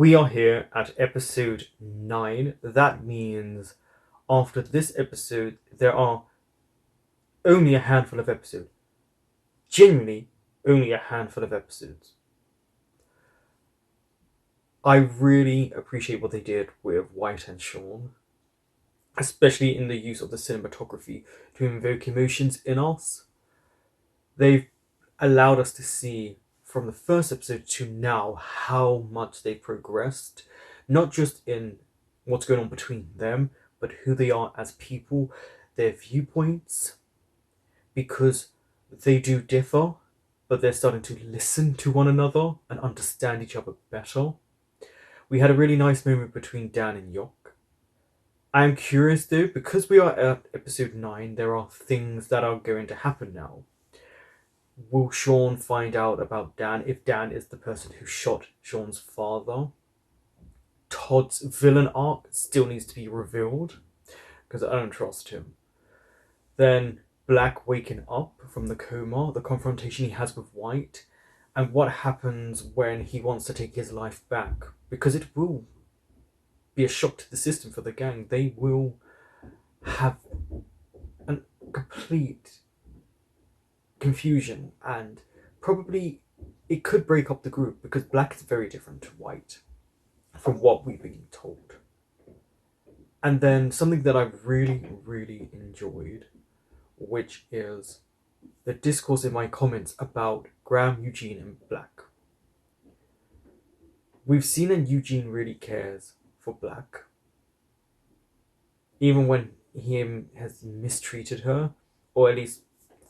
We are here at episode 9. That means after this episode, there are only a handful of episodes. Genuinely, only a handful of episodes. I really appreciate what they did with White and Sean, especially in the use of the cinematography to invoke emotions in us. They've allowed us to see from the first episode to now how much they progressed, not just in what's going on between them, but who they are as people, their viewpoints, because they do differ, but they're starting to listen to one another and understand each other better. We had a really nice moment between Dan and Yok. I am curious though, because we are at episode 9, there are things that are going to happen now. Will Sean find out about Dan if Dan is the person who shot Sean's father? Todd's villain arc still needs to be revealed because I don't trust him. Then Black waking up from the coma, the confrontation he has with White, and what happens when he wants to take his life back, because it will be a shock to the system for the gang. They will have a complete confusion, and probably it could break up the group because Black is very different to White from what we've been told. And then something that I really enjoyed, which is the discourse in my comments about Graham, Eugene, and Black. We've seen that Eugene really cares for Black, even when he has mistreated her, or at least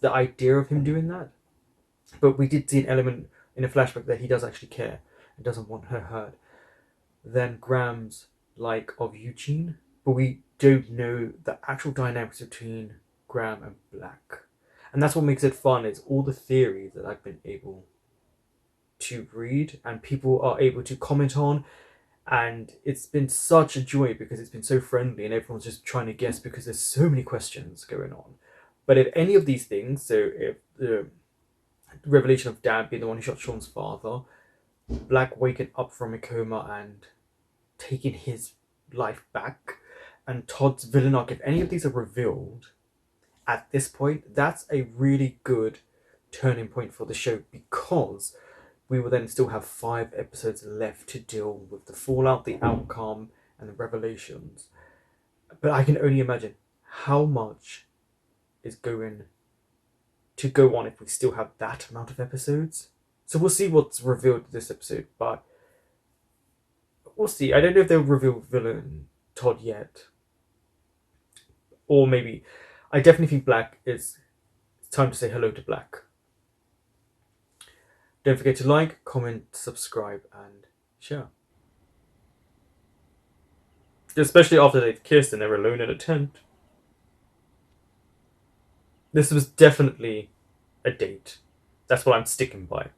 the idea of him doing that. But we did see an element in a flashback that he does actually care and doesn't want her hurt. Then Graham's like of Eugene, but we don't know the actual dynamics between Graham and Black. And that's what makes it fun, is all the theories that I've been able to read and people are able to comment on. And it's been such a joy because it's been so friendly and everyone's just trying to guess because there's so many questions going on. But if any of these things, so if the revelation of Dan being the one who shot Sean's father, Black waking up from a coma and taking his life back, and Todd's villain arc, if any of these are revealed at this point, that's a really good turning point for the show, because we will then still have 5 episodes left to deal with the fallout, the outcome, and the revelations. But I can only imagine how much is going to go on if we still have that amount of episodes. So we'll see what's revealed this episode, but we'll see. I don't know if they'll reveal villain Todd yet. Or maybe, I definitely think Black is, it's time to say hello to Black. Don't forget to like, comment, subscribe, and share. Especially after they've kissed and they're alone in a tent. This was definitely a date. That's what I'm sticking by.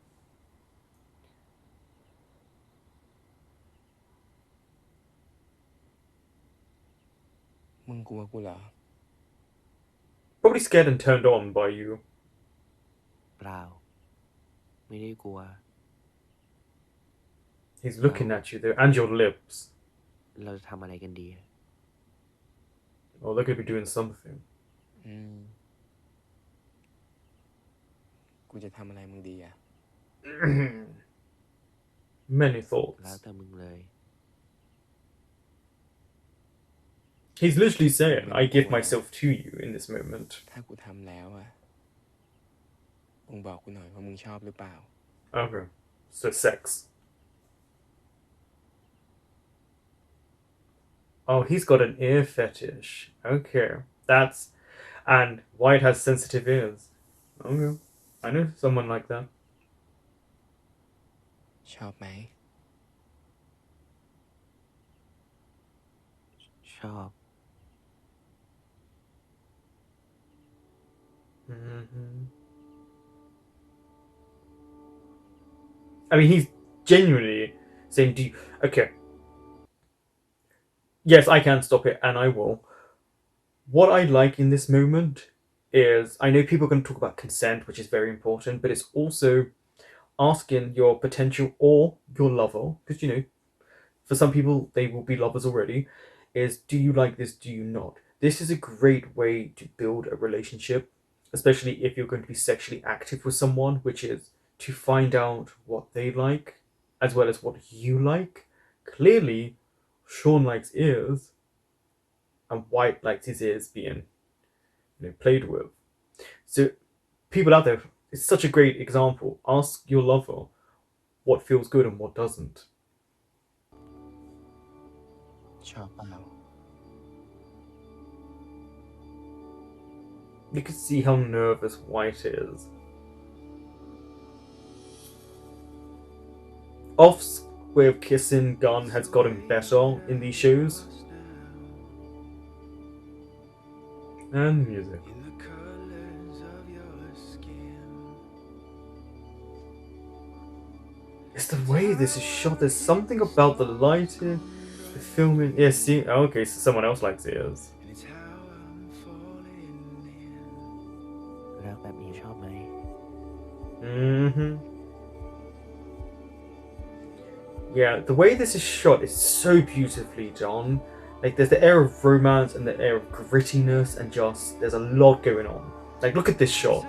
มึงกลัวกูเหรอ Probably scared and turned on by you. เปล่า ไม่ได้กลัว He's looking at you though, and your lips. เราจะทำอะไรกันดี Oh, they're gonna be doing something. กูจะทำอะไรมึงดีอ่ะ Many แล้ว thoughts. แต่มึงเลย He's literally saying, I give myself to you in this moment. ถ้ากูทำแล้วอ่ะ มึงบอกกูหน่อยว่ามึงชอบหรือเปล่า Okay. So sex. Oh, he's got an ear fetish. Okay. That's... And White has sensitive ears. Okay. I know someone like that. ชอบไหม ชอบ I mean, he's genuinely saying, do you... Okay. Yes, I can stop it, and I will. What I like in this moment is, I know people are going to talk about consent, which is very important, but it's also asking your potential or your lover, because, you know, for some people they will be lovers already, is do you like this, do you not? This is a great way to build a relationship, especially if you're going to be sexually active with someone, which is to find out what they like as well as what you like. Clearly, Sean likes ears, and White likes his ears being, played with. So, people out there, it's such a great example. Ask your lover what feels good and what doesn't. ชอบเปล่า You can see how nervous White is. Off's way of kissing Gunn has gotten better in these shows. And music. It's the way this is shot. There's something about the lighting, the filming. Yeah, see, okay, so someone else likes ears. รักแบบนี้ชอบไหม Mm-hmm. Yeah, the way this is shot is so beautifully done. Like, there's the air of romance and the air of grittiness, and just there's a lot going on. Like, look at this shot.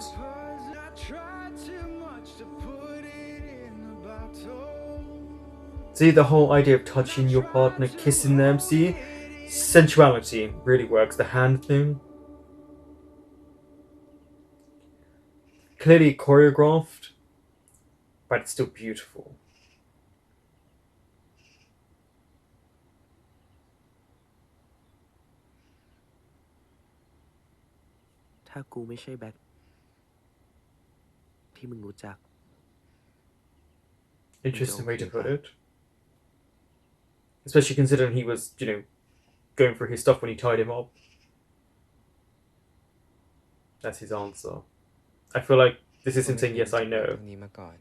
See, the whole idea of touching your partner, kissing them, see? Sensuality really works. The hand thing. Clearly choreographed, but it's still beautiful. ถ้ากูไม่ใช่แบ็คที่มึงรู้จัก Interesting way to put it. Especially considering he was, going through his stuff when he tied him up. That's his answer. I feel like this is him saying, yes, I know. นี้มาก่อน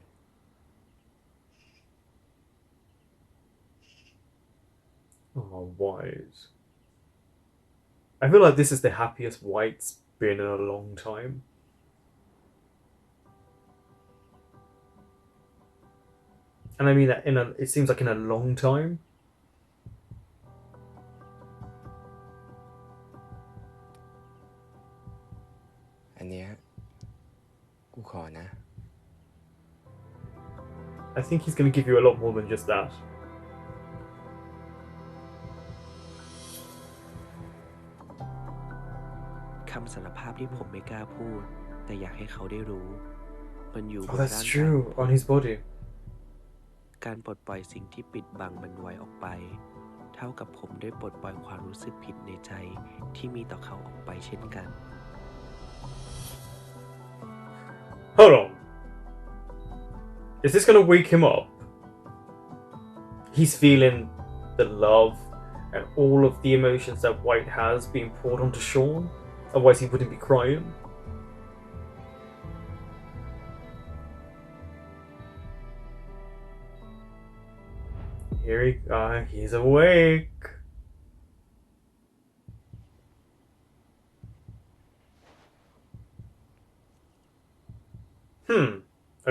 Oh, White. I feel like this is the happiest White's been in a long time. And I mean that it seems like in a long time. อันเนี้ยกูขอนะ I think he's going to give you a lot more than just that. คำสารภาพที่ผมไม่กล้าพูด แต่อยากให้เขาได้รู้ มันอยู่บ Oh, น that's ร่างกาย true. On his body. การปลดปล่อยสิ่งที่ปิดบังมันไวออกไป เท่ากับผมได้ปลดปล่อยความรู้สึกผิดในใจที่มีต่อเขาออกไปเช่นกัน Hold on. Is this going to wake him up? He's feeling the love and all of the emotions that White has being poured onto Sean. Otherwise, he wouldn't be crying. Here he's awake.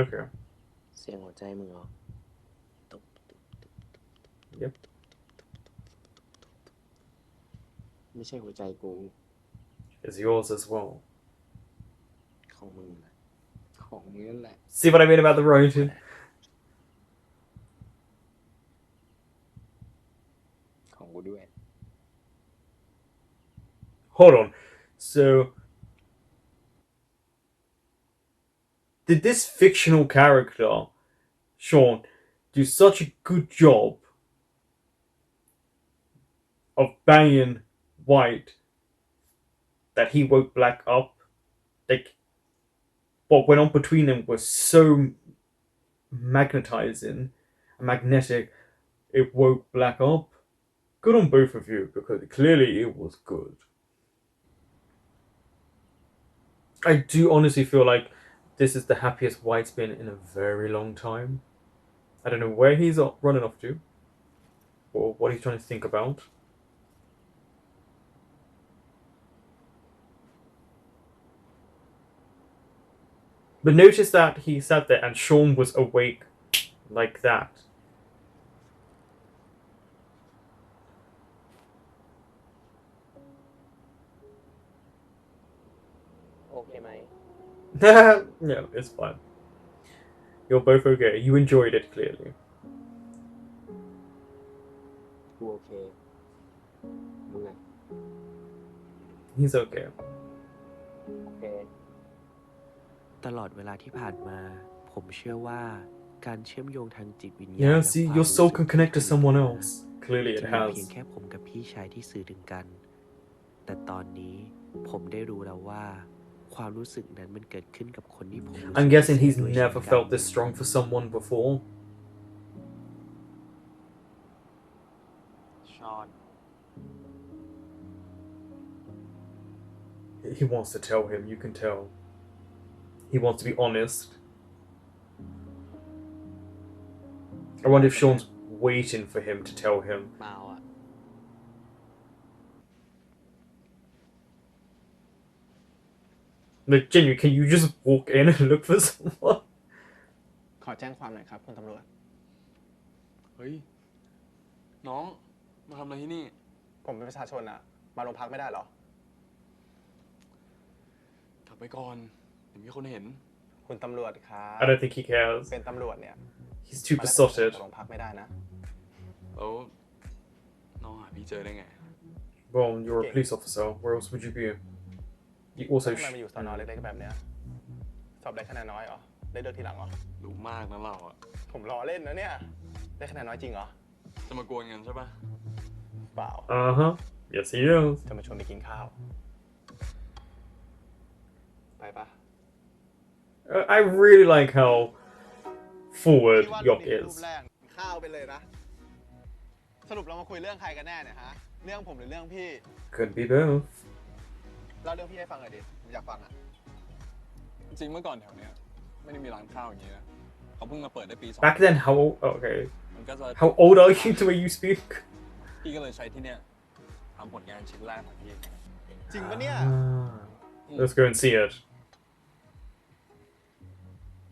Okay. เสียงหัวใจมึงเหรอ Yep. ไม่ใช่หัวใจกู It's yours as well. ของมึงแหละของมึงนั่นแหละ See what I mean about the writing? ของกูด้วย Hold on. So, did this fictional character, Sean, do such a good job of banging White that he woke Black up? Like, what went on between them was so magnetic, it woke Black up. Good on both of you, because clearly it was good. I do honestly feel like this is the happiest White's been in a very long time. I don't know where he's running off to, or what he's trying to think about. But notice that he sat there and Sean was awake like that. เคไหม Yeah, it's fine. You're both okay. You enjoyed it clearly. กูโอเคมึงไง He's okay. โอเค ตลอดเวลาที่ผ่านมา ผมเชื่อว่าการเชื่อมโยงทางจิตวิญญาณ Yeah, และ see, ความ your รู้ soul สึก can connect to ที่ someone มี else. Clearly จะ it มีเพียง has. แค่ผมกับพี่ชายที่สื่อถึงกัน แต่ตอนนี้ผมได้รู้แล้วว่า ความรู้สึกนั้นมันเกิดขึ้นกับคนที่ผมรู้สึก I'm guessing he's ด้วยเช่น never กัน felt this strong for someone before. ชอน He wants to tell him, you can tell. He wants to be honest. I wonder if Sean's waiting for him to tell him. เปล่าอ่ะ Like, genuinely, can you just walk in and look for someone? ขอแจ้งความหน่อยครับคุณตำรวจ เฮ้ย น้องมาทำอะไรที่นี่ ผมเป็นประชาชนอะมาโรงพักไม่ได้เหรอ กลับไปก่อนเดี๋ยวมีคนเห็น คุณตำรวจครับ I don't think he cares. เป็นตำรวจเนี่ย He's too มาไล่ผม besotted. จากโรงพักไม่ได้นะ แล้วน้องหาพี่เจอได้ไง Well, you're a police officer. Where else would you be? You also ทำไมมาอยู่สอนอเล็กๆแบบเนี้ย สอบได้คะแนนน้อยเหรอ ได้เลือกทีหลังเหรอ รู้มากนะเราอะ ผมล้อเล่นนะเนี่ย ได้คะแนนน้อยจริงเหรอ จะมากวนกันใช่ปะ เปล่า Uh-huh. Yes, he is. จะมาชวนไปกินข้าว ไปปะ I really like how forward พี่ว่า Yok รูป is. แรกข้าวไปเลยนะ สรุปเรามาคุยเรื่องใครกันแน่เนี่ยฮะ เรื่องผมหรือเรื่องพี่ Could be both. เล่าเรื่องพี่ให้ฟังหน่อยดิผมอยากฟังอะ จริงเมื่อก่อนแถวเนี้ยไม่ได้มีร้านข้าวอย่างนี้นะเขาเพิ่งมาเปิดได้ปีสอง Back then, how old? Oh, okay. มันก็จะ How old are you the way you speak? พี่ก็เลยใช้ที่เนี้ยทำผลงานชิ้นแรกของพี่ จริงปะเนี่ย Ah. Let's go and see it.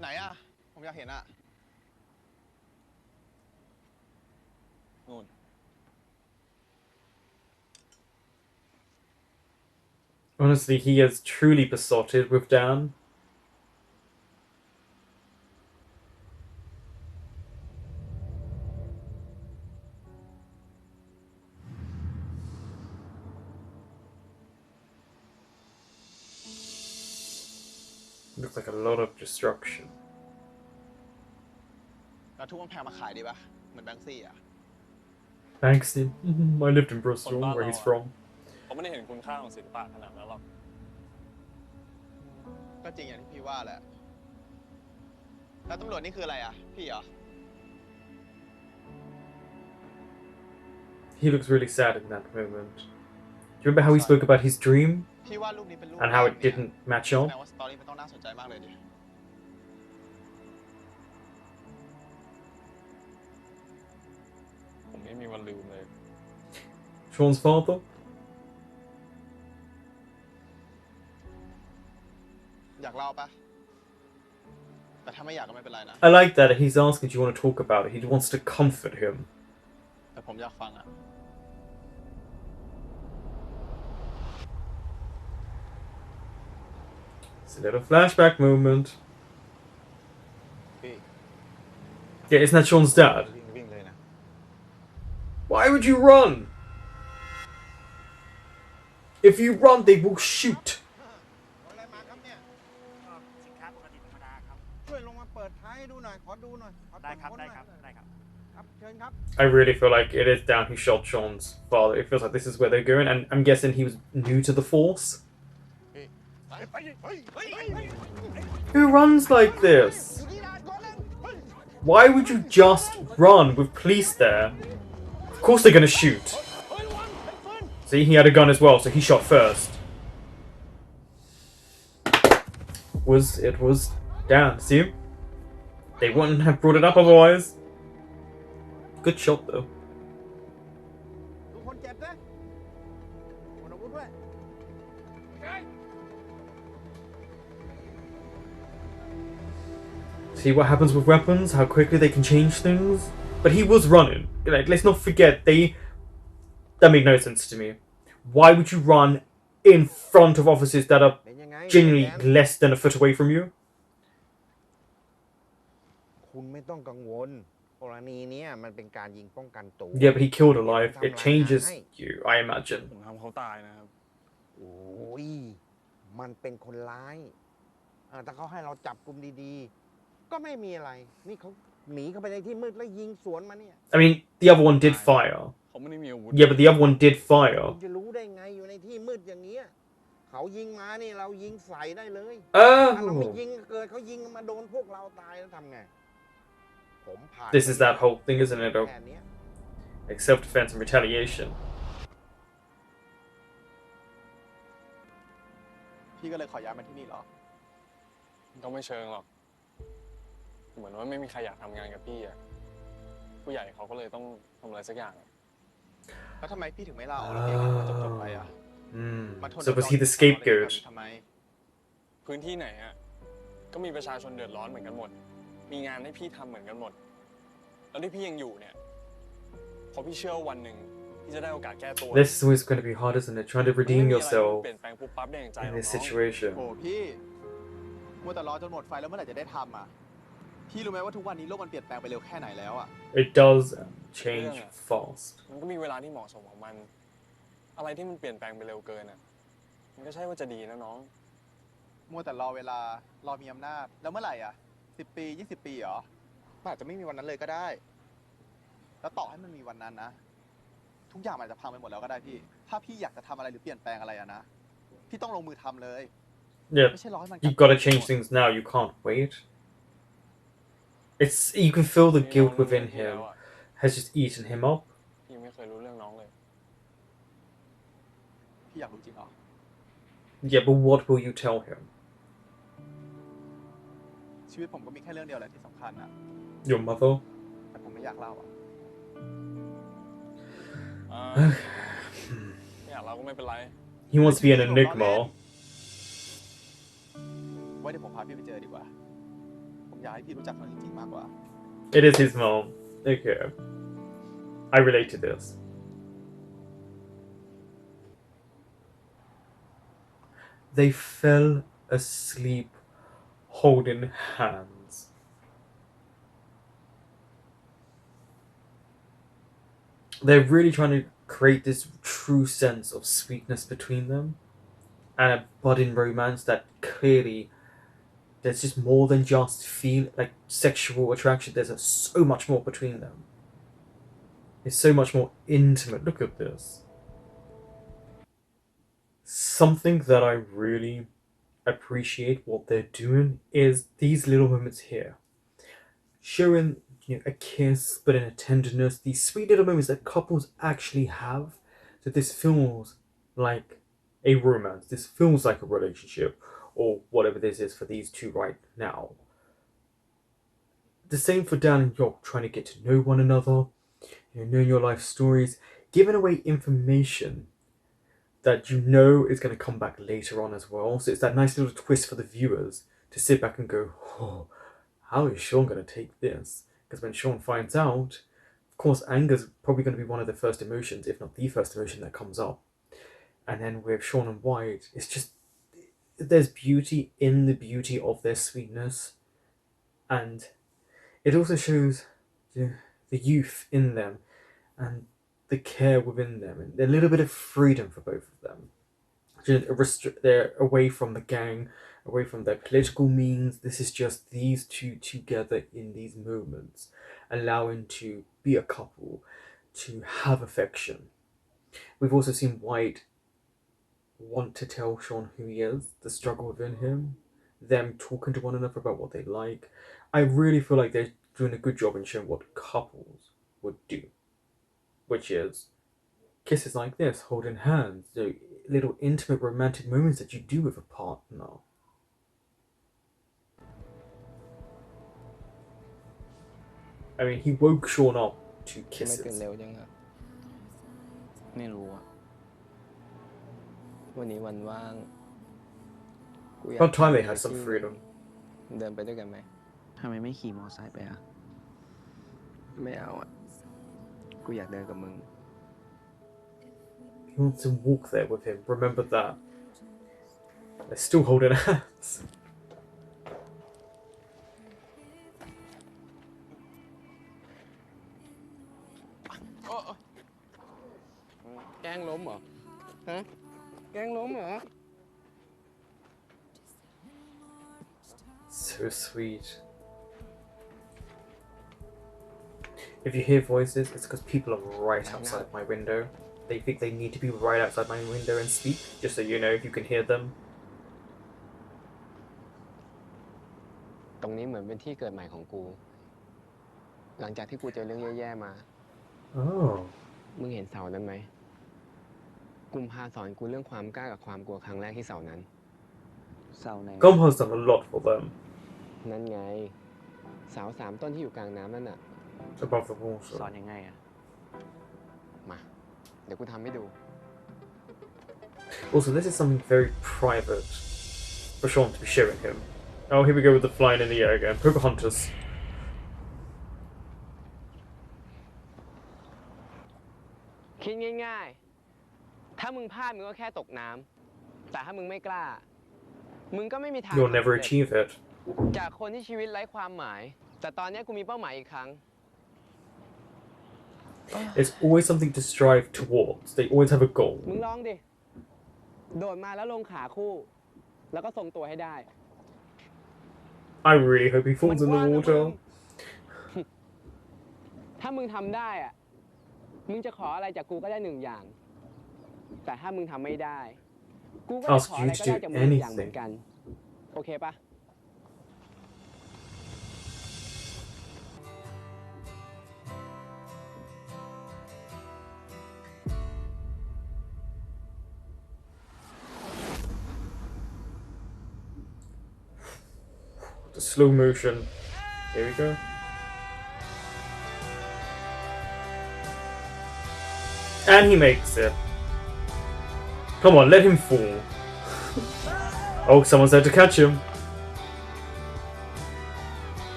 ไหนอะผมอยากเห็นอะ นู่น Honestly, he is truly besotted with Dan. Looks like a lot of destruction. แล้วทุกคนแพงมาขายดีปะเหมือนแบงค์ซี่อะ Thanks, Nim. I lived in Bristol, where he's from. เขาไม่ได้เห็นคุณค่าของศิลปะขนาดนั้นหรอก ก็จริงอย่างที่พี่ว่าแหละ แล้วตำรวจนี่คืออะไรอะพี่เหรอ He looks really sad in that moment. Do you remember how he spoke about his dream พี่ว่ารูปนี้เป็นรูป and how แร it กเนี่ย didn't match แส up? ดงว่าสตอรี่มันต้องน่าสนใจมากเลยดิ ผมไม่มีวันลืมเลย Sean's father? อยากเล่าปะแต่ถ้าไม่อยากก็ไม่เป็นไรนะ I like that he's asking, do you want to talk about it? He wants to comfort him. แต่ผมอยากฟังอะ It's a little flashback moment. พี่ Yeah, isn't that Sean's dad? วิ่งเลยนะ Why would you run? If you run, they will shoot. อะไรมาครับเนี่ย สินค้าปกติธรรมดาครับ ช่วยลงมาเปิดท้ายให้ดูหน่อย ขอดูหน่อยขอ ได้ครับ น ได้ หน่อย ครับ ได้ครับ ครับเชิญครับ I really feel like it is Dan who shot Sean's father. It feels like this is where they're going, and I'm guessing he was new to the Force. Who runs like this? Why would you just run with police there? Of course they're gonna shoot. See, he had a gun as well, so he shot first. It was Dan, see? They wouldn't have brought it up otherwise. Good shot though. ดูคนเจ็บนะคนอาวุธด้วย See what happens with weapons, how quickly they can change things. But he was running. Like, let's not forget, that made no sense to me. Why would you run in front of officers that are เป็นยังไง genuinely less than a foot away from you. คุณไม่ต้องกังวลกรณีเนี้ยมันเป็นการยิงป้องกันตัว Yeah, but he killed a life. เดี๋ยว It ผมทำรายงาน changes ให้ you, I imagine. ผมทำเขาตายนะครับ โอ้ยมันเป็นคนร้ายถ้าเขาให้เราจับกลุ่มดีๆ ก็ไม่มีอะไร นี่เขาหนีเข้าไปในที่มืดแล้วยิงสวนมาเนี่ย I mean, the other one did fire. เขาไม่ได้มีอาวุธ Yeah, but the other one did fire. คุณจะรู้ได้ไงอยู่ในที่มืดอย่างเงี้ยเขายิงมานี่เรายิงใส่ได้เลยถ้าเราไม่ Oh. ยิงเกิดเขายิงมาโดนพวกเราตายแล้วทำไงผมผ่าน This is that whole thing, isn't it? Of แค่เนี้ย like self-defense and retaliation. พี่ก็เลยขอย้ายมาที่นี่เหรอ ก็ไม่เชิงหรอก เหมือนว่าไม่มีใครอยากทำงานกับพี่อะผู้ใหญ่เขาก็เลยต้องทำอะไรสักอย่าง แล้วทำไมพี่ถึงไม่ลาออกแล้วเองมาจบๆไปอ่ะ มาทน So was he the ทำ scapegoat? ทำไม พื้นที่ไหนอะก็มีประชาชนเดือดร้อนเหมือนกันหมด มีงานให้พี่ทำเหมือนกันหมด แล้วที่พี่ยังอยู่เนี่ยเพราะพี่เชื่อว่าวันหนึ่งพี่จะได้โอกาสแก้ตัว This is always going to be hard, isn't it? Trying to มันไม่ redeem มีอะไรที่ yourself เปลี่ยนแปลงปุ๊บปั๊บได้อย่างใจหร in อก this น้อง situation. โอ้พี่มัวแต่รอจนหมดไฟแล้วเมื่อไหร่จะได้ทำอ่ะ พี่รู้ไหมว่าทุกวันนี้โลกมันเปลี่ยนแปลงไปเร็วแค่ไหนแล้วอ่ะ It does change fast. มันก็มีเวลาที่เหมาะสมของมัน อะไรที่มันเปลี่ยนแปลงไปเร็วเกินอ่ะ มันก็ใช่ว่าจะดีนะน้อง มัวแต่รอเวลารอมีอำนาจ แล้วเมื่อไหร่อ่ะ10 ปี20 ปีเหรอมันอาจจะไม่มีวันนั้นเลยก็ได้ แล้วต่อให้มันมีวันนั้นนะ ทุกอย่างมันอาจจะพังไปหมดแล้วก็ได้พี่ ถ้าพี่อยากจะทำอะไรหรือเปลี่ยนแปลงอะไรอะนะ พี่ต้องลงมือทำเลย Yeah, ไม่ใช่รอให้มัน you've got to change things now. You can't wait. It's you can feel the นี่ guilt น้อง within พี่แล้ว him อะ has just eaten him up. พี่ไม่เคยรู้เรื่องน้องเลย พี่อยากรู้จริงเหรอ Yeah, but what will you tell him? ชีวิตผมก็มีแค่เรื่องเดียวแหละที่สำคัญอะ Your mother? แต่ผมไม่อยากเล่าอะ ไม่อยากเราก็ไม่เป็นไร He wants to be an enigma. ไว้เดี๋ยวผมพาพี่ไปเจอดีกว่า ผมอยากให้พี่รู้จักเขาจริงๆมากกว่า It is his mom. Okay. I relate to this. They fell asleep holding hands. They're really trying to create this true sense of sweetness between them and a budding romance that clearly there's just more than just like sexual attraction. There's so much more between them. It's so much more intimate. Look at this. Something that I really appreciate what they're doing is these little moments here, showing a kiss, but in a tenderness. These sweet little moments that couples actually have. So this feels like a romance. This feels like a relationship, or whatever this is for these two right now. The same for Dan and York, trying to get to know one another, knowing your life stories, giving away information that you know is going to come back later on as well. So it's that nice little twist for the viewers to sit back and go, oh, how is Sean going to take this? Because when Sean finds out, of course, anger's probably going to be one of the first emotions, if not the first emotion that comes up. And then with Sean and White, it's just, there's beauty in the beauty of their sweetness. And it also shows the youth in them and the care within them and a little bit of freedom for both of them. They're away from the gang, away from their political means. This is just these two together in these moments, allowing to be a couple, to have affection. We've also seen White want to tell Sean who he is, the struggle within him, them talking to one another about what they like. I really feel like they're doing a good job in showing what couples would do, which is kisses like this, holding hands, little intimate romantic moments that you do with a partner. I mean, he woke Sean up to ไม่ตื่น kisses. เร็วจังอะไม่รู้อะวันนี้วันว่างกูอยาก About time they ไป had some ที่ freedom. เดินไปด้วยกันไหม ทำไมไม่ขี่มอไซค์ไปอ่ะ ไม่เอาอะกูอยากเดินกับมึง He wants to walk there with him. Remember that. They're still holding hands. แกล้งล้มเหรอ ฮะ แกล้งล้มเหรอ So sweet. If you hear voices, it's because people are right outside my window. They think they need to be right outside my window and speak, just so you know if you can hear them. ตรงนี้เหมือนเป็นที่เกิดใหม่ของกู หลังจากที่กูเจอเรื่องแย่ๆมา Oh. มึงเห็นเสานั้นไหม กุมภาสอนกูเรื่องความกล้ากับความกลัวครั้งแรกที่เสานั้น เศร้าใน Gom has done a lot for them นั่นไง เสา3 ต้นที่อยู่กลางน้ำนั่นน่ะ above the สอน water. ยังไงอ่ะ มา เดี๋ยวกูทำให้ดู Also, this is something very private for Sean to be showing him. Oh, here we go with the flying in the air again. Pocahontas. คิดง่ายๆ ถ้ามึงพลาดมึงก็แค่ตกน้ำ แต่ถ้ามึงไม่กล้า มึงก็ไม่มีทาง You'll never สำเร็จ achieve it. จากคนที่ชีวิตไร้ความหมาย แต่ตอนนี้กูมีเป้าหมายอีกครั้ง There's always something to strive towards. They always have a goal. มึงลองดิ โดดมาแล้วลงขาคู่ แล้วก็ทรงตัวให้ได้ I really hope he falls in the water. ถ้ามึงทำได้อะมึงจะขออะไรจากกูก็ได้1 อย่าง แต่ถ้ามึงทำไม่ได้ กูก็จะขออะไรก็ได้จากมึง1 อย่างเหมือนกัน โอเคปะ The slow motion. Here we go. And he makes it. Come on, let him fall. Oh, someone's there to catch him.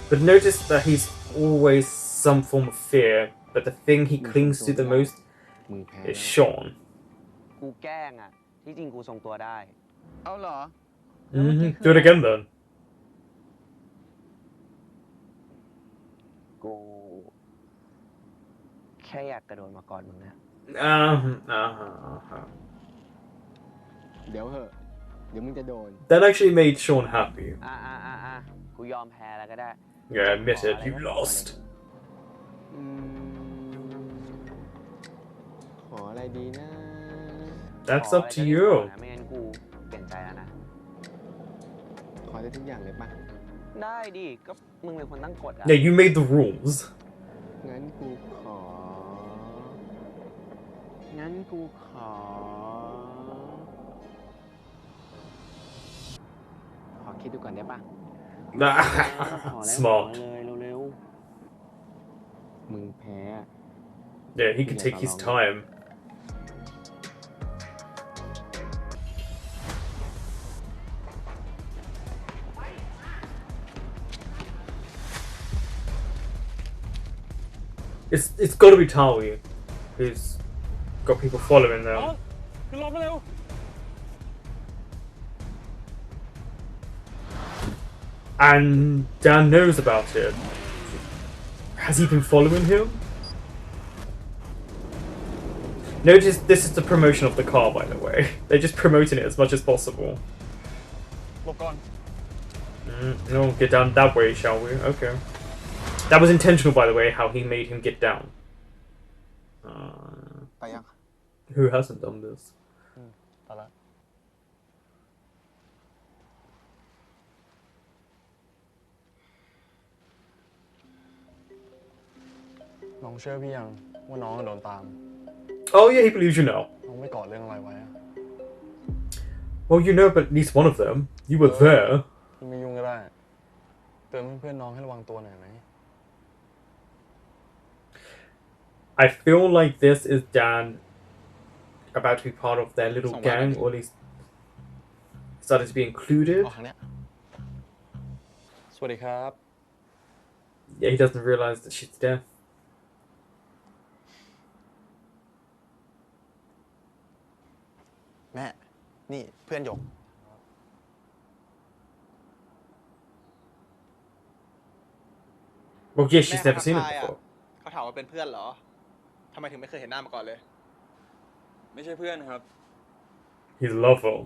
But notice that he's always some form of fear, but the thing he clings to the most มึงแพ้ is Sean. กูแกล้งอ่ะ ที่จริงกูทรงตัวได้ เอาเหรอ Do it again then. กู แค่อยากกระโดดมาก่อนมึงนะ เดี๋ยวเหอะ เดี๋ยวมึงจะโดน That actually made Sean happy. กูยอมแพ้แล้วก็ได้ Yeah, admit it, you lost. ขออะไรดีนะ That's ขอ up อะไร to ก็รีบ you. ขอนะไม่งั้นกูเปลี่ยนใจแล้วนะ ขอได้ทุกอย่างเลยปะ ได้ดิ ก็มึงเป็นคนตั้งกฎอ่ะ Yeah, you made the rules. งั้นกูขอ งั้นกูขอ ขอคิดดูก่อนได้ปะ ขอแล้วขอ Smart. เลยเร็ว มึงแพ้ Yeah, he could take his time. It's got to be Tawi, who's got people following them. ขึ้นรถมาเร็ว And Dan knows about it. Has he been following him? Notice this is the promotion of the car, by the way. They're just promoting it as much as possible. หลบก่อน No, get down that way, shall we? Okay. That was intentional, by the way, how he made him get down. ไปยัง Who hasn't done this? ไปละน้องเชื่อพี่ยังว่าน้องโดนตาม Oh yeah, he believes you now. น้องไม่ก่อเรื่องอะไรไว้อะ Well, you know about at least one of them. You were there. พี่ไม่ยุ่งก็ได้ เตือนเพื่อนๆน้องให้ระวังตัวหน่อยไหม I feel like this is Dan about to be part of their little Somewhere gang, maybe. or at least started to be included. อ๋อครั้งเนี้ย สวัสดีครับ Yeah, he doesn't realize that she's deaf. นี่เพื่อนหยก Well, yeah, แม่ she's เขา never ทัก seen ทา him ยอ่ะ before. เขาถามว่าเป็นเพื่อนเหรอทำไมถึงไม่เคยเห็นหน้ามาก่อนเลย ไม่ใช่เพื่อนครับ He's lovable.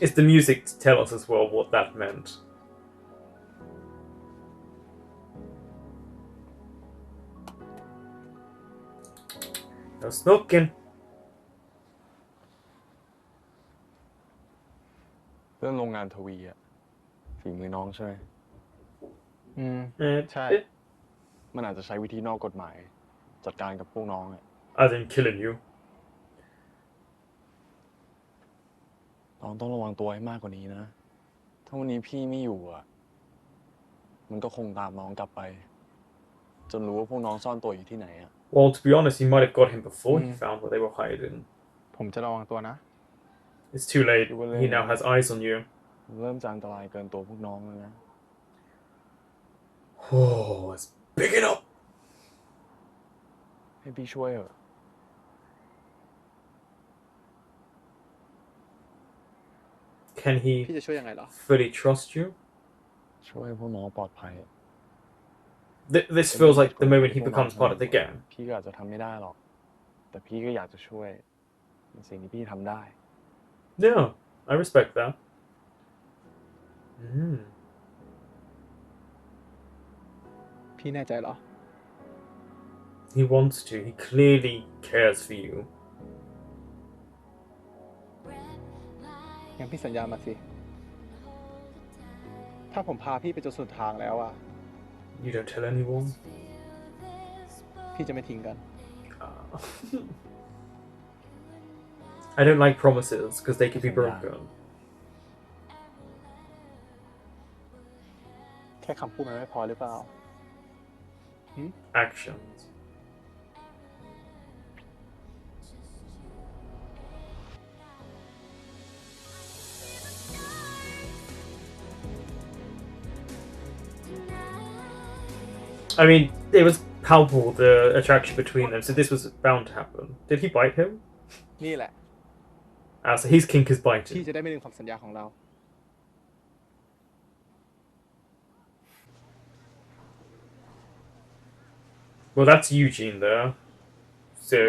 It's the music to tell us as well what that meant. No smoking. เรื่องโรงงานทวีอะฝีมือน้องใช่ไหม ใช่ Eh, มันอาจจะใช้วิธีนอกกฎหมาย จัดการกับพวกน้องอะ as in killing you. น้องต้องระวังตัวให้มากกว่านี้นะ ถ้าวันนี้พี่ไม่อยู่อะมันก็คงตามน้องกลับไป จนรู้ว่าพวกน้องซ่อนตัวอยู่ที่ไหนอะ Well, to be honest, he might have got him before he found where they were hiding. ผมจะระวังตัวนะ It's too late. He now has eyes on you. เริ่มจะอันตรายเกินตัวพวกน้องแล้วนะ Oh, it's picking up. ให้พี่ช่วยเถอะ Can พี่ he จะช่วยยังไงเหรอ fully trust you? ช่วยให้พวกน้องปลอดภัย This feels like the moment he becomes part of the gang. พี่ก็อาจจะทำไม่ได้หรอก แต่พี่ก็อยากจะช่วยในสิ่งที่พี่ทำได้ Yeah, I respect that. Mm. พี่แน่ใจเหรอ He wants to. He clearly cares for you. งั้นพี่สัญญามาสิ ถ้าผมพาพี่ไปจนสุดทางแล้วอ่ะ You don't tell anyone. พี่จะไม่ทิ้งกัน I don't like promises because they could be broken. แค่คำพูดมันไม่พอหรือเปล่า Actions. I mean, it was palpable, the attraction between them, so this was bound to happen. Did he bite him? นี่แหละ Ah, so his kink is พี่ biting. จะได้ไม่ลืมคำสัญญาของเรา Well, that's Eugene there. ไง So,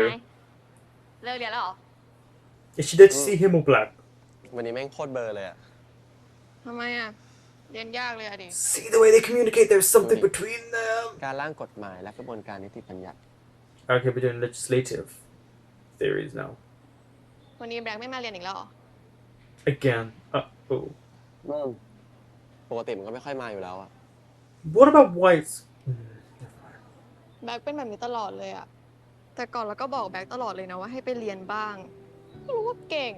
เลิกเรียนแล้วเหรอ is she there to see him or Black? วันนี้แม่งโคตรเบลอร์เลยอะ ทำไมอ่ะ เรียนยากเลยอะดิ See the way they communicate, there's something between them. การร่างกฎหมายและกระบวนการนิติบัญญัติ Okay, we're doing legislative theories now. วันนี้แบล็คไม่มาเรียนอีกแล้วเหรอ Again. Oh. ปกติมันก็ไม่ค่อยมาอยู่แล้วอะ What about White's? แบล็คเป็นแบบนี้ตลอดเลยอะแต่ก่อนเราก็บอกแบล็คตลอดเลยนะว่าให้ไปเรียนบ้างไม่รู้ว่าเก่ง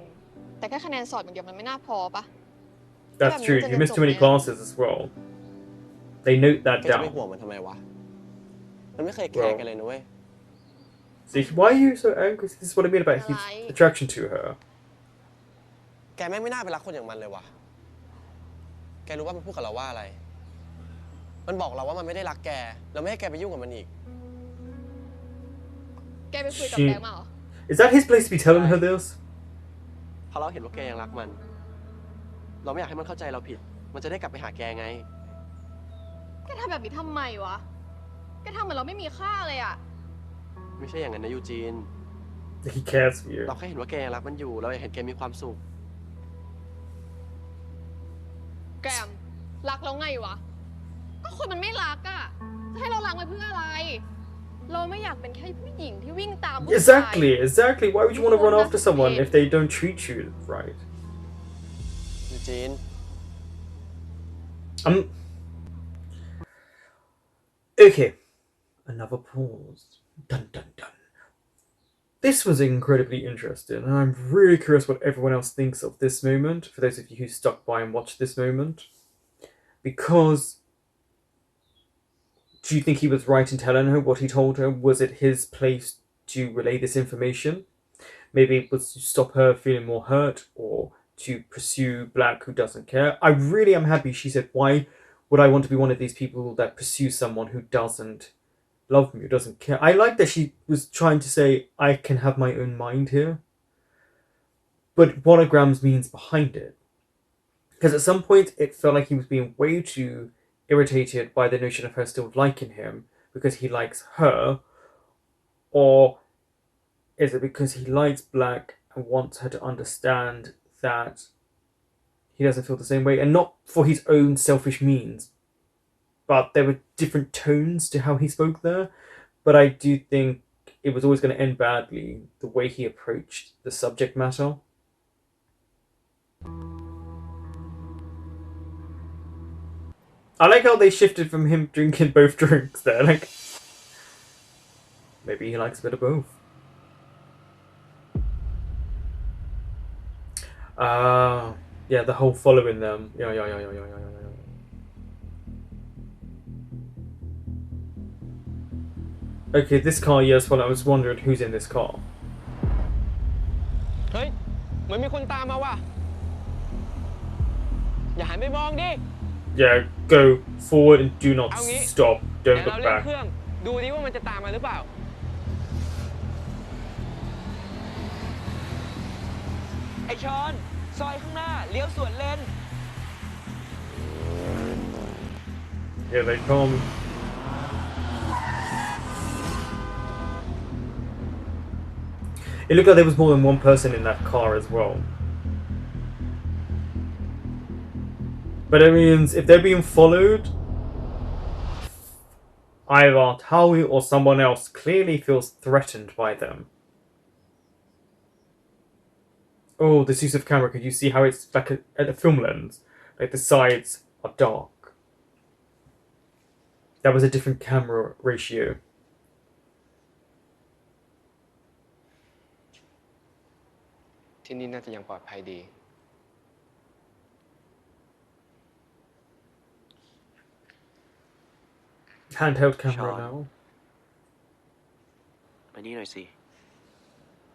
แต่แค่คะแนนสอบอย่างเดียวมันไม่น่าพอปะ That's true. You missed too many classes as well. They note แก that จะไม่ down. ห่วงมันทำไมวะ มันไม่เคยแคร์กันเลยนะเว้ย See, why are you so angry? This is what I mean about his attraction to her. แกแม่งไม่น่าไปรักคนอย่างมันเลยวะแกรู้ว่ามันพูดกับเราว่าอะไร มันบอกเราว่ามันไม่ได้รักแก แล้วไม่ให้แกไปยุ่งกับมันอีก แกไปคุยกับ She- แบล็คมาเหรอ Is that his place to be telling her this? เพราะเราเห็นว่าแกยังรักมัน เราไม่อยากให้มันเข้าใจเราผิด มันจะได้กลับไปหาแกไง แกทำแบบนี้ทำไมวะ แกทำเหมือนเราไม่มีค่าเลยอะ ไม่ใช่อย่างนั้นนะยูจีน He cares for you. เราแค่เห็นว่าแกยังรักมันอยู่ เราอยากเห็นแกมีความสุข แกมรักแล้วไงวะ ก็คนมันไม่รักอะจะให้เรารักมันเพื่ออะไร เราไม่อยากเป็นแค่ผู้หญิงที่วิ่งตามผู้ชาย Exactly. Why would you want to run after someone if they don't treat you right? ยูจีน Okay. Another pause. Dun dun dun. This was incredibly interesting, and I'm really curious what everyone else thinks of this moment, for those of you who stuck by and watched this moment. Because do you think he was right in telling her what he told her? Was it his place to relay this information? Maybe it was to stop her feeling more hurt, or to pursue Black who doesn't care. I really am happy she said, why would I want to be one of these people that pursue someone who doesn't love me or doesn't care. I like that she was trying to say, I can have my own mind here. But what a Grams means behind it. Because at some point it felt like he was being way too irritated by the notion of her still liking him because he likes her. Or is it because he likes Black and wants her to understand that he doesn't feel the same way? And not for his own selfish means. But there were different tones to how he spoke there. But I do think it was always going to end badly the way he approached the subject matter. I like how they shifted from him drinking both drinks there. Like, maybe he likes a bit of both. Yeah, the whole following them. Yeah. Okay, this car, yes, well, I was wondering who's in this car. เฮ้ยเหมือนมีคนตามมาว่ะอย่าหันไปมองดิ Yeah, go forward and do not เอางี้ stop. เดี๋ยว Don't เรา look เร่ง back. เครื่องดูดิว่ามันจะตามมาหรือเปล่าไอชอนซอยข้างหน้าเลี้ยวสวนเลน Here they come. It looked like there was more than one person in that car as well. But it means if they're being followed, either Taui or someone else clearly feels threatened by them. Oh, this use of camera, could you see how it's like at a film lens? Like the sides are dark. That was a different camera ratio. Handheld camera Sean. now. มานี่หน่อยสิ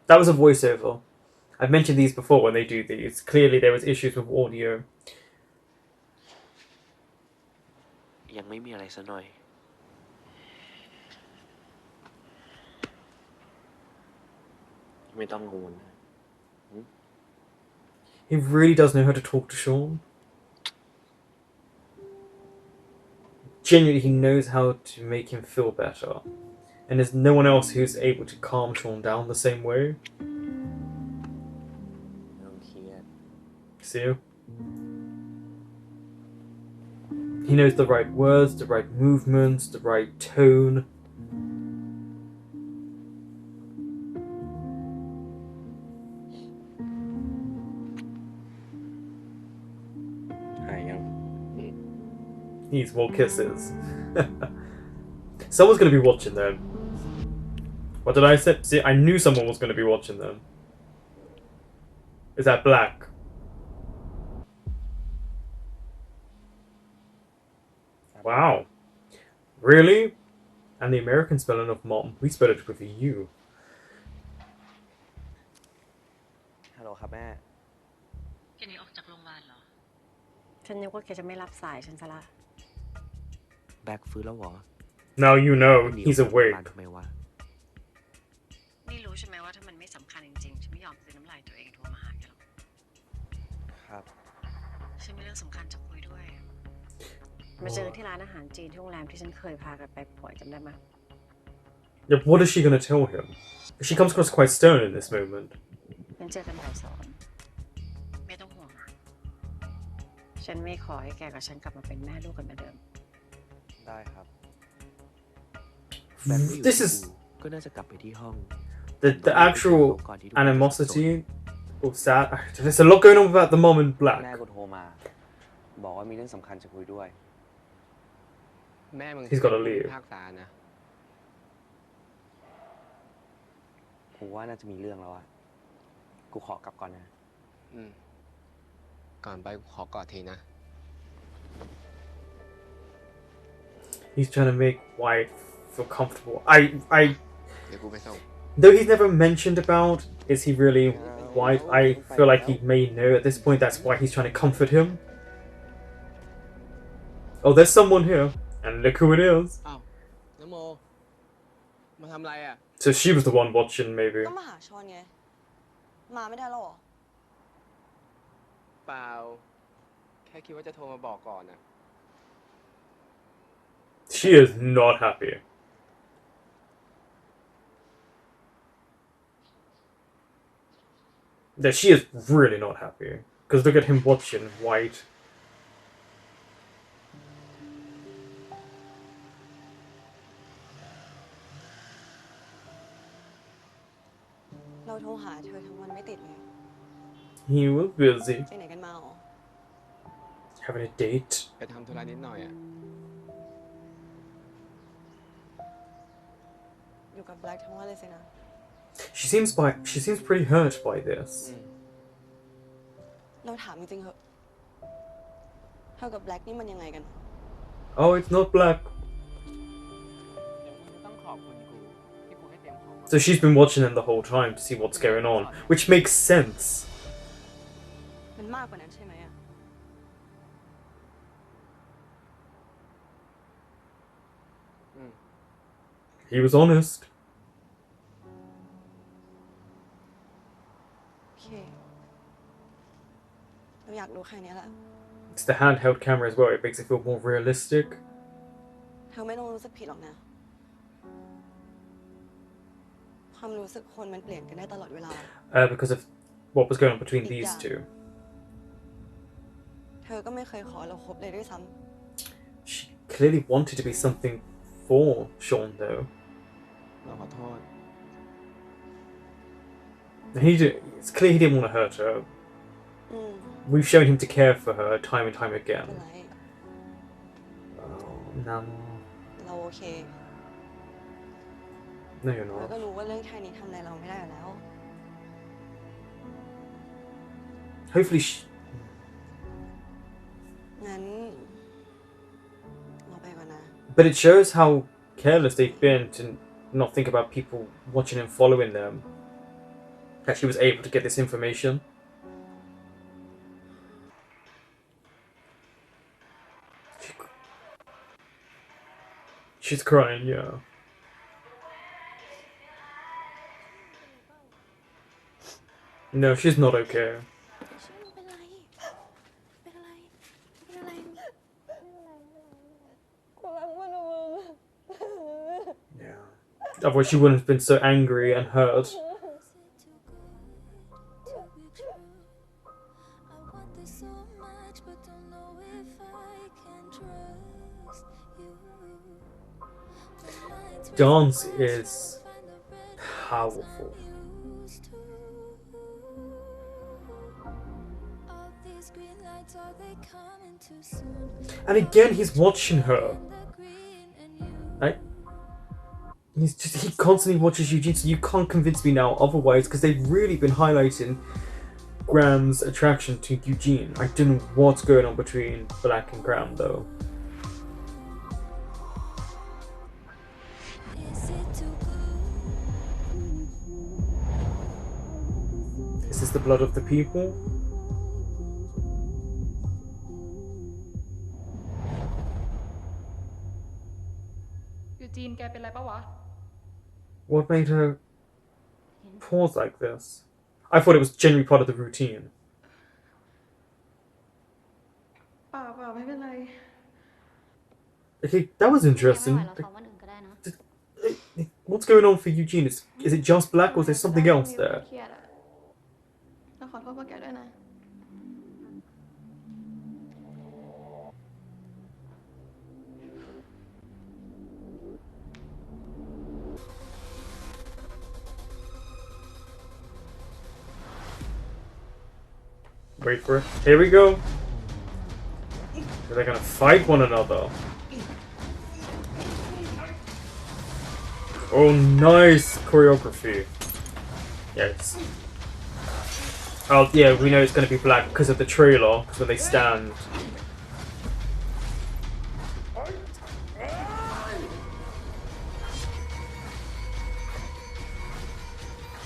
That was a voiceover. I've mentioned these before when they do these. Clearly there was issues with audio. ยังไม่มีอะไรซะหน่อย ไม่ต้องกังวล He really does know how to talk to Sean. Genuinely, he knows how to make him feel better. And there's no one else who's able to calm Sean down the same way. ไม่ต้องเครียด See? He knows the right words, the right movements, the right tone. หายยัง Needs more kisses. Someone's going to be watching them. What did I say? See, I knew someone was going to be watching them. Is that Black? Wow. Really? And the American spelling of mom. We spell it with a U. ฮัลโหลครับแม่ แกหนีออกจากโรงพยาบาลเหรอ ฉันนึกว่าแกจะไม่รับสายฉันซะละ แบ็คฟื้นแล้วเหรอ Now you know หนีออก he's จากโรงพยา awake. บาลทำไมวะ นี่รู้ใช่ไหมว่าถ้ามันไม่สำคัญจริงๆ ฉันไม่ยอมซื้อน้ำลายตัวเองโทรมาหาแกหรอก ครับ ฉันมีเรื่องสำคัญจะคุยด้วย มาเจอที่ร้านอาหารจีนที่โรงแรมที่ฉันเคยพากันไปป่วยจำได้ไหม Yeah, what is she going to tell him? She comes across quite stern in this moment. งั้นเจอกันบ่ายสองไม่ต้องห่วงนะฉันไม่ขอให้แกกับฉันกลับมาเป็นแม่ลูกกันเหมือนเดิม ได้ครับ แบ็คไม่อยู่ This ที่ is กูก็น่าจะกลับไปที่ห้อง the actual ก่อนที่ทุกคนจะสงสัย animosity or sad. There's a lot going on about the mom and แม่ Black. กูโทรมา บอกว่ามีเรื่องสำคัญจะคุยด้วย แม่มึง He's gotta leave ภาคษานะ กูว่าน่าจะมีเรื่องแล้วอะกูขอกลับก่อนนะ ก่อนไปกูขอกอดทีนะ He's trying to make wife feel comfortable.เดี๋ยวกูไปส่ง Though he's never mentioned about is he really white, I feel like he may know at this point that's why he's trying to comfort him. Oh, there's someone here. And look who it is. อ้าวน้ำโม มาทำอะไรอ่ะ So she was the one watching, maybe. ก็มาหาชอนไง มาไม่ได้แล้วเหรอ เปล่า แค่คิดว่าจะโทรมาบอกก่อนอ่ะ She is not happy. Yeah, she is really not happy. Because look at him watching White. เราโทรหาเธอทั้งวันไม่ติดเลย He was busy ไปไหนกันมาหรอ having a date. ไปทำธุระนิดหน่อยอ่ะ อยู่กับแบล็กทั้งวันเลยสินะ She seems pretty hurt by this. เราถามจริงๆเหอะเธอกับแบล็กนี่มันยังไงกัน Oh, it's not black. เดี๋ยวมึงจะต้องขอบคุณกูที่กูให้เตรียมของมา So she's been watching them the whole time to see what's going on, which makes sense. มันมากกว่านั้นใช่ไหมอะ He was honest. โอเค เราอยากรู้แค่นี้แหละ It's the handheld camera as well. It makes it feel more realistic. เธอไม่ต้องรู้สึกผิดหรอกนะ ความรู้สึกคนมันเปลี่ยนกันได้ตลอดเวลา Because of what was going on between these two. เธอก็ไม่เคยขอเราคบเลยด้วยซ้ She clearly wanted to be something for Sean, though. เราขอโทษ It's clear he didn't want to hurt her. ำWe've shown him to care for her time and time ไม่ again. เป็นไร Oh, Nam. เราโอเค No, you're เรา not. ก็รู้ว่าเรื่องแค่นี้ทำอะไรเราไม่ได้อยู่แล้ว Hopefully, งั้นเราไปก่อนนะ but it shows how careless they've been to not think about people watching and following them. That she was able to get this information. She's crying, yeah. No, she's not okay. เป็นไร เป็นอะไร เป็นอะไร กูรักมันนะมึง Yeah. Otherwise, she wouldn't have been so angry and hurt. Dance is powerful. And again, he's watching her. Like, he constantly watches Eugene, so you can't convince me now otherwise, because they've really been highlighting Graham's attraction to Eugene. I don't know what's going on between Black and Graham, though. Is this the blood of the people? Eugene แกเป็นไรปะวะ What made her pause like this? I thought it was genuinely part of the routine. เปล่าไม่เป็นไร Okay, that was interesting. ไม่ไหวเราซ้อมวันอื่นก็ได้นะ What's going on for Eugene? Is it just Black or is there something else there? เครียดอะเราขอโทษพวกแกด้วยนะ Wait for it. Here we go. They're gonna fight one another. Oh, nice choreography. Yes. Oh, yeah, we know it's gonna be Black because of the trailer, because when they stand.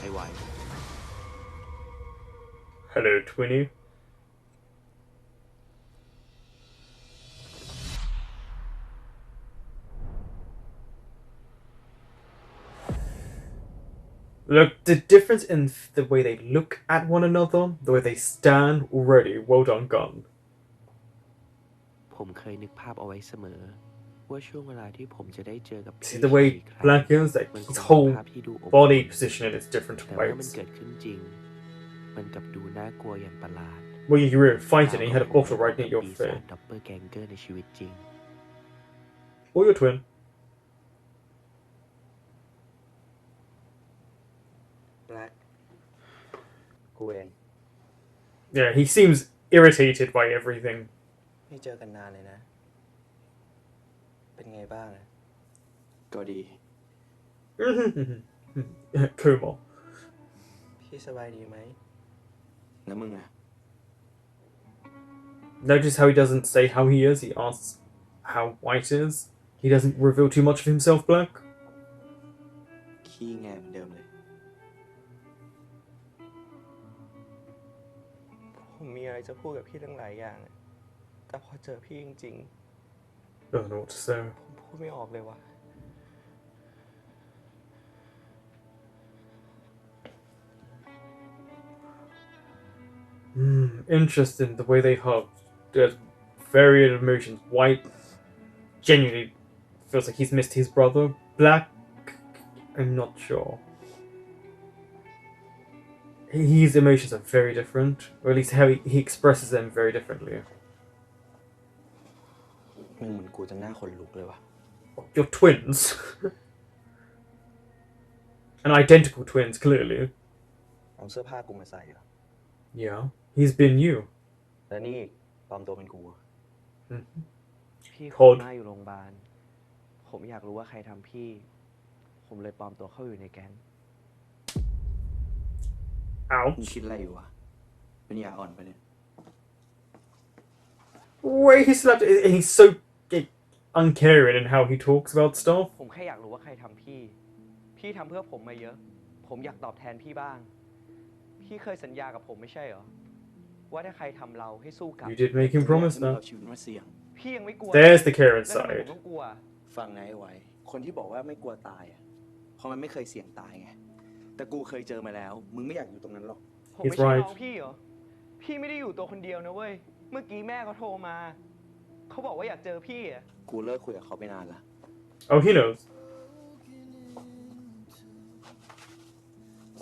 Hey, why? Hello, Twinny. Look, the difference in the way they look at one another, the way they stand, already, well done, Gun. ผมเคยนึกภาพเอาไว้เสมอว่าช่วงเวลาที่ผมจะได้เจอกับ See พี่ the ชาย way อีกครั้ง Black is, like มันค his งเป็น whole ภาพที่ดูอบอุ่น body position is different แต่เมื่อ ways. มันเกิดขึ้นจริง มันกลับดูน่ากลัวอย่างประหลาด When you were fighting, ราว he กับ had a ผม bottle right ได้ near พบ your กับปีศาจ face. ดับเบิลแกงเกอร์ในชีวิตจริง Or your twin. Black กูเอง Yeah, he seems irritated by everything. ไม่เจอกันนานเลยนะ เป็นไงบ้างนะ ก็ดี Kuma. พี่สบายดีไหม แล้วมึงอะ Notice how he doesn't say how he is, he asks how White is. He doesn't reveal too much of himself, Black. ขี้แงเหมือนเดิมเลย ผมมีอะไรจะพูดกับพี่ตั้งหลายอย่างอะแต่พอเจอพี่จริง Don't know what to say. ๆ ผมพูดไม่ออกเลยว่ะ Interesting the way they hug. There's varied emotions. White genuinely feels like he's missed his brother. Black, I'm not sure. His emotions are very different, or at least how he expresses them very differently. มึงเหมือนกูจะหน้าขนลุกเลยว่ะ You're twins. And identical twins, clearly. เอาเสื้อผ้ากูมาใส่เหรอ Yeah, he's been you. แล้วนี่ปลอมตัวเป็นกูอะ พี่ โค โค ตร ม่าอยู่โรงพยาบาล ผมอยากรู้ว่าใครทำพี่ ผมเลยปลอมตัวเข้าอยู่ในแก๊ง มึง Ouch. คิดอะไรอยู่วะเป็นยาอ่อนปะเนี่ย Wait, he slapped. He's so uncaring in how he talks about stuff. ผมแค่อยากรู้ว่าใครทำพี่ พี่ทำเพื่อผมมาเยอะ ผมอยากตอบแทนพี่บ้าง พี่เคยสัญญากับผมไม่ใช่เหรอ ว่าถ้าใครทำเราให้สู้กลับ You did make him promise มึง that. เอาชีวิตมาเสี่ยง พี่ยังไม่กลัว There's the Karen แล้วทำไมผม side. ต้องกลัว ฟังไงไอ้ไว้ คนที่บอกว่าไม่กลัวตายอะเพราะมันไม่เคยเสี่ยงตายไง แต่กูเคยเจอมาแล้ว มึงไม่อยากอยู่ตรงนั้นหรอก ผม He's ไม่ใช่ right. น้องพี่เหรอ พี่ไม่ได้อยู่ตัวคนเดียวนะเว้ย เมื่อกี้แม่เขาโทรมา เขาบอกว่าอยากเจอพี่อะ กูเลิกคุยกับเขาไปนานละ Oh, he knows.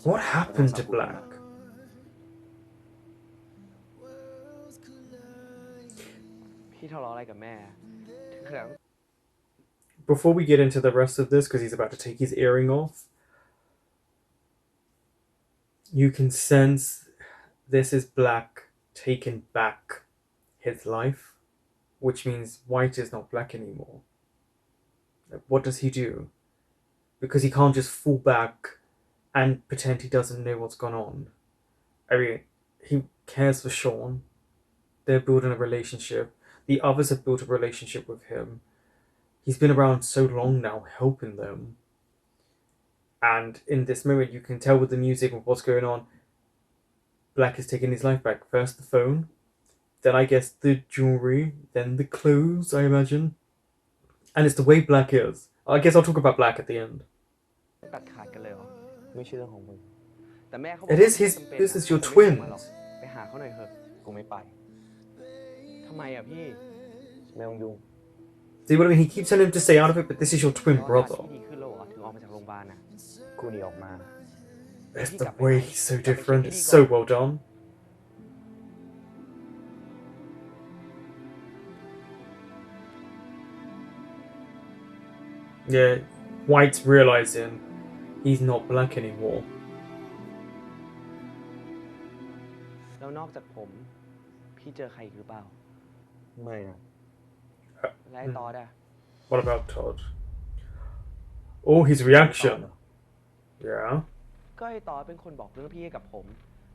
What happened to Black? Before we get into the rest of this, because he's about to take his earring off, you can sense this is Black taking back his life, which means White is not Black anymore. What does he do? Because he can't just fall back and pretend he doesn't know what's gone on. I mean, he cares for Sean. They're building a relationship. The others have built a relationship with him. He's been around so long now, helping them. And in this moment, you can tell with the music and what's going on, Black is taking his life back. First the phone, then I guess the jewelry, then the clothes, I imagine. And it's the way Black is. I guess I'll talk about Black at the end. ตัดขาดกันเลยเหรอ ไม่ใช่เรื่องของมึง แต่แม่เขาบอก It ว่า is his ไม่จำเป็น business, อะ your ผมไม่ส่งมาหรอก twins. ไปหาเขาหน่อยเถอะ กูไม่ไป ทำไมอะพี่ ไม่ต้องยุ่ง See what I mean? He keeps telling him to stay out of it, but this is your twin แล้วอาการ brother. ที่ดีขึ้นแล้วเหรอถึงออกมาจากโรงพยาบาลน่ะ กูหนีออกมา It's the way he's so different. It's so well done. Yeah, White's realizing he's not Black anymore. แล้วนอกจากผม พี่เจอใครอีกหรือเปล่า ไม่นะ และไอ้ตอดอะ What about Todd? Oh, his reaction. Yeah. ก็ไอ้ตอดเป็นคนบอกเรื่องพี่ให้กับผม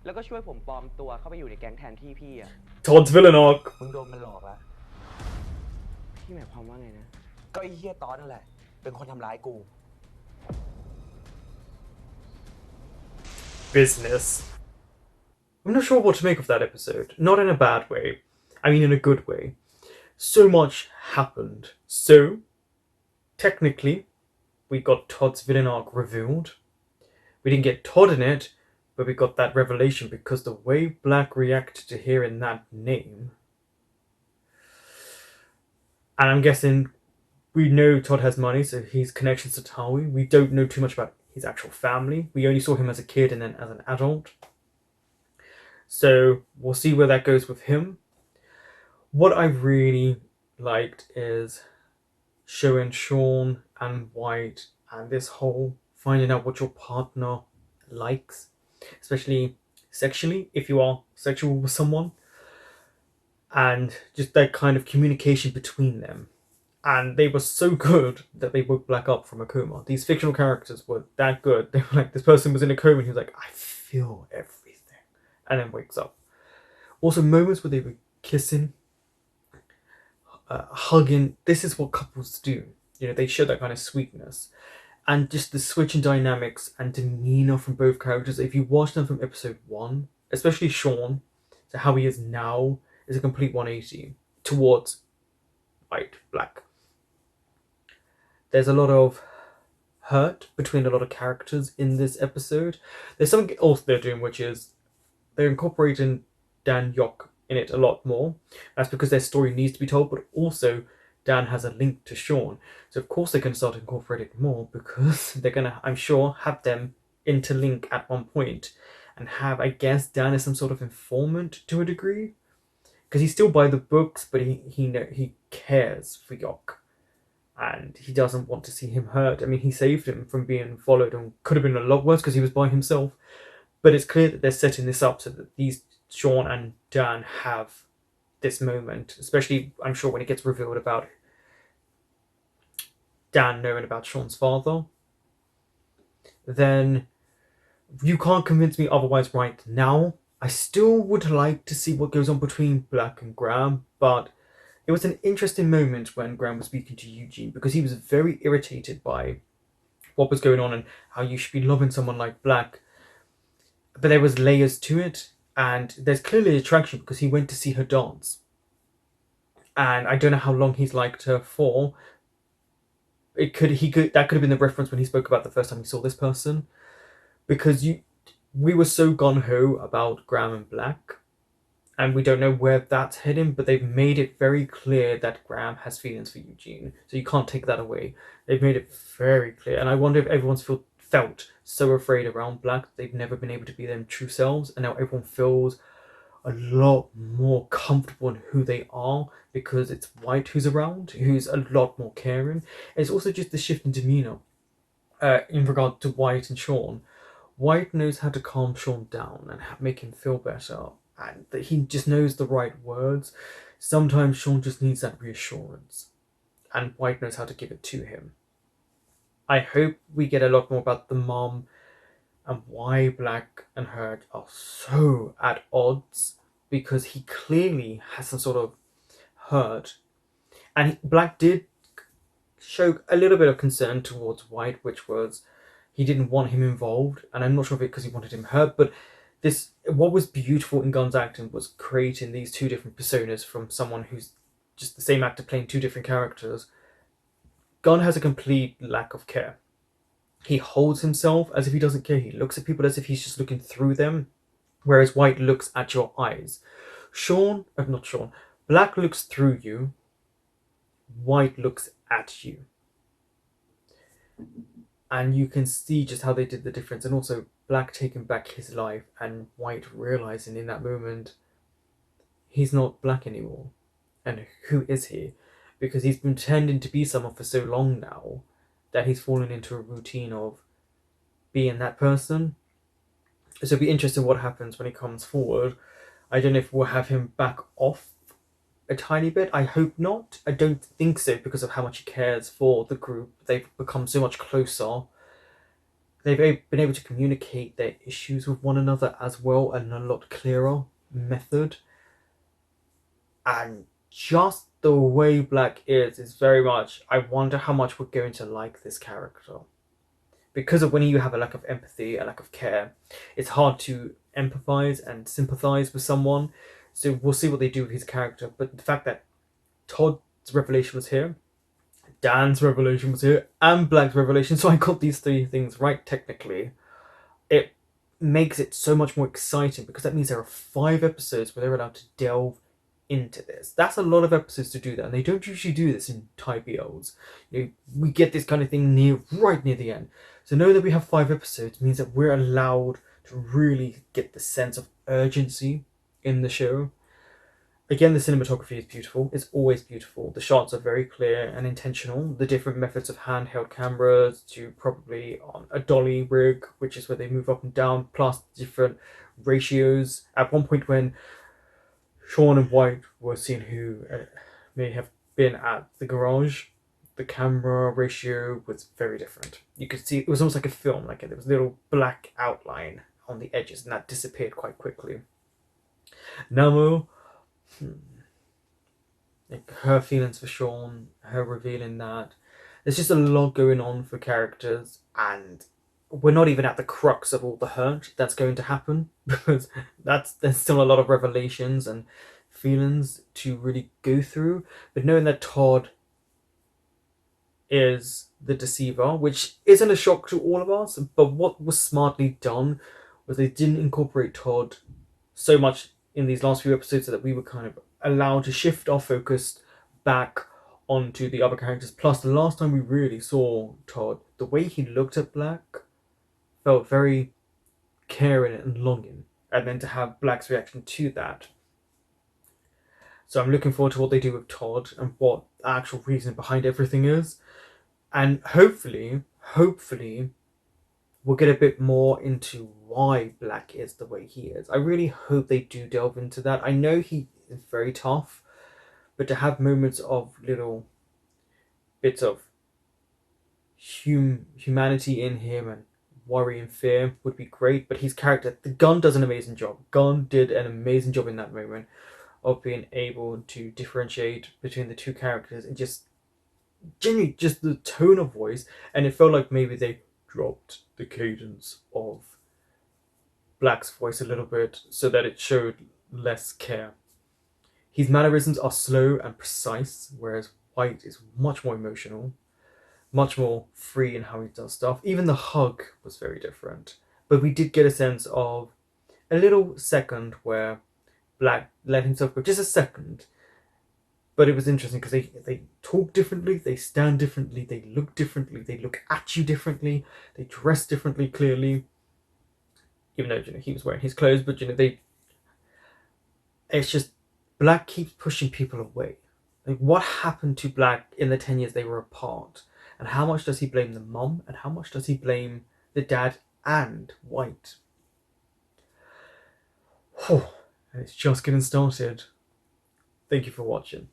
แล้วก็ช่วยผมปลอมตัวเข้าไปอยู่ในแก๊งแทนที่พี่อะ Todd's villain arc. มึงโดนมันหลอกละ พี่หมายความว่าไงนะ ก็ไอ้เหี้ยตอนนั่นแหละ เป็นคนทำร้ายกู Business. I'm not sure what to make of that episode. Not in a bad way. I mean in a good way. So much happened. So, technically, we got Todd's villain arc revealed. We didn't get Todd in it, but we got that revelation because the way Black reacted to hearing that name. And I'm guessing we know Todd has money, so his connections to Tawi. We don't know too much about his actual family. We only saw him as a kid and then as an adult. So we'll see where that goes with him. What I really liked is showing Sean and White and this whole finding out what your partner likes, especially sexually, if you are sexual with someone, and just that kind of communication between them. And they were so good that they woke Black up from a coma. These fictional characters were that good. They were like, this person was in a coma and he was like, I feel everything. And then wakes up. Also, moments where they were kissing, hugging. This is what couples do. You know, they show that kind of sweetness. And just the switch in dynamics and demeanor from both characters. If you watch them from episode 1, especially Sean, to how he is now, is a complete 180 towards White, Black. There's a lot of hurt between a lot of characters in this episode. There's something else they're doing, which is they're incorporating Dan Yok in it a lot more. That's because their story needs to be told, but also Dan has a link to Sean. So of course they're going to start incorporating more because they're going to, I'm sure, have them interlink at one point and have, I guess, Dan as some sort of informant to a degree. Because he's still by the books, but he cares for Yok. And he doesn't want to see him hurt. I mean, he saved him from being followed and could have been a lot worse because he was by himself. But it's clear that they're setting this up so that these Sean and Dan have this moment. Especially, I'm sure, when it gets revealed about Dan knowing about Sean's father. Then you can't convince me otherwise right now. I still would like to see what goes on between Black and Graham, but it was an interesting moment when Graham was speaking to Eugene because he was very irritated by what was going on and how you should be loving someone like Black. But there was layers to it, and there's clearly attraction because he went to see her dance. And I don't know how long he's liked her for. That could have been the reference when he spoke about the first time he saw this person. Because we were so gung-ho about Graham and Black, and we don't know where that's heading, but they've made it very clear that Graham has feelings for Eugene. So you can't take that away. They've made it very clear. And I wonder if everyone's felt so afraid around Black, they've never been able to be their true selves, and now everyone feels a lot more comfortable in who they are because it's White who's around, who's a lot more caring. It's also just the shift in demeanor in regard to White and Sean. White knows how to calm Sean down and make him feel better, and that he just knows the right words. Sometimes Sean just needs that reassurance, and White knows how to give it to him. I hope we get a lot more about the mom and why Black and her are so at odds, because he clearly has some sort of hurt. And Black did show a little bit of concern towards White, which was he didn't want him involved, and I'm not sure if it because he wanted him hurt, but what was beautiful in Gunn's acting was creating these two different personas from someone who's just the same actor playing two different characters. Gunn has a complete lack of care. He holds himself as if he doesn't care. He looks at people as if he's just looking through them, whereas White looks at your eyes. Black looks through you. White looks at you. And you can see just how they did the difference. And also Black taking back his life and White realizing in that moment he's not Black anymore. And who is he? Because he's been pretending to be someone for so long now that he's fallen into a routine of being that person. So it'll be interesting what happens when he comes forward. I don't know if we'll have him back off a tiny bit. I hope not. I don't think so because of how much he cares for the group. They've become so much closer. They've been able to communicate their issues with one another as well in a lot clearer method. And just the way Black is very much, I wonder how much we're going to like this character. Because of when you have a lack of empathy, a lack of care, it's hard to empathize and sympathize with someone. So we'll see what they do with his character. But the fact that Todd's revelation was here, Dan's revelation was here, and Black's revelation, so I got these three things right technically. it makes it so much more exciting, because that means there are 5 episodes where they're allowed to delve into this. That's a lot of episodes to do that, and they don't usually do this in Thai BLs. We get this kind of thing right near the end. So knowing that we have 5 episodes means that we're allowed to really get the sense of urgency in the show. Again, the cinematography is beautiful. It's always beautiful. The shots are very clear and intentional. The different methods of handheld cameras to probably on a dolly rig, which is where they move up and down, plus different ratios. At one point when Sean and White were seeing who may have been at the garage, the camera ratio was very different. You could see it was almost like a film, like there was a little black outline on the edges, and that disappeared quite quickly. Namo, like her feelings for Sean, her revealing that there's just a lot going on for characters, and we're not even at the crux of all the hurt that's going to happen, because there's still a lot of revelations and feelings to really go through. But knowing that Todd is the deceiver, which isn't a shock to all of us, but what was smartly done was they didn't incorporate Todd so much in these last few episodes, so that we were kind of allowed to shift our focus back onto the other characters. Plus, the last time we really saw Todd, the way he looked at Black felt very caring and longing, and then to have Black's reaction to that. So I'm looking forward to what they do with Todd and what the actual reason behind everything is. And hopefully, we'll get a bit more into why Black is the way he is. I really hope they do delve into that. I know he is very tough, but to have moments of little bits of humanity in him and worry and fear would be great. But his character, the Gunn does an amazing job. Gunn did an amazing job in that moment of being able to differentiate between the two characters, and just genuinely just the tone of voice. And it felt like maybe they dropped the cadence of Black's voice a little bit so that it showed less care. His mannerisms are slow and precise, whereas White is much more emotional, much more free in how he does stuff. Even the hug was very different. But we did get a sense of a little second where Black let himself go, just a second. But it was interesting because they talk differently, they stand differently, they look differently, they look at you differently, they dress differently, clearly. Even though he was wearing his clothes, but it's just Black keeps pushing people away. Like, what happened to Black in the 10 years they were apart? And how much does he blame the mom? And how much does he blame the dad and White? And it's just getting started. Thank you for watching.